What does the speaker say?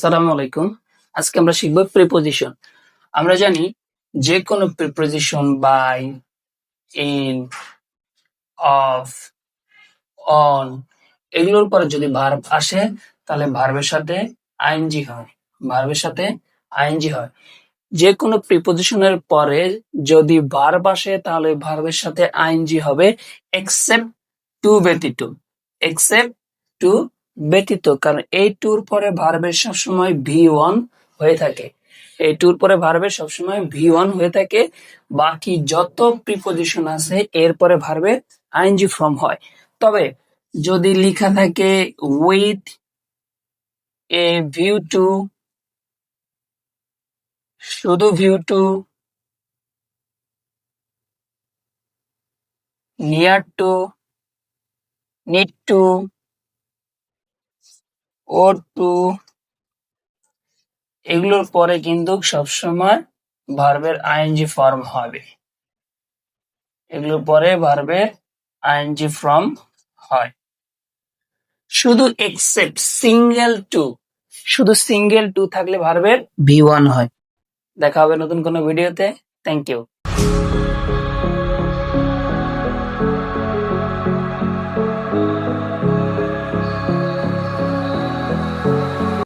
আসসালামু আলাইকুম। আজকে আমরা শিখব প্রিপোজিশন। আমরা জানি যে কোনো preposition by, in, of, on এগুলোর পরে যদি ভার্ব আসে তাহলে ভার্বের সাথে আইএনজি হয়। ভার্বের সাথে আইএনজি হয়। যে কোনো প্রিপোজিশনের পরে যদি ভার্ব আসে তাহলে ভার্বের সাথে আইএনজি হবে এক্সেপ্ট টু ব্যতীত। এক্সেপ্ট টু ব্যতীত, কারণ এই টুর পরে ভার্বের সবসময় ভি ওয়ান হয়ে থাকে। এই টুর পরে ভার্বের সবসময় ভি ওয়ান হয়ে থাকে। বাকি যত প্রিপোজিশন আছে এরপরে ভার্বের আইএনজি ফর্ম হয়। তবে যদি লেখা থাকে উইথ এ ভিউ টু, শুধু view to, near to, need to, ও টু, এগুলোর পরে কিন্তু সবসময় ভার্বের আইএনজি ফর্ম হবে। এগুলোর পরে ভার্বের আইএনজি ফর্ম হয়। শুধু এক্সেপ্ট সিঙ্গেল টু, শুধু সিঙ্গেল টু থাকলে ভার্বের ভি ওয়ান হয়। দেখা হবে নতুন কোনো ভিডিওতে। Thank you.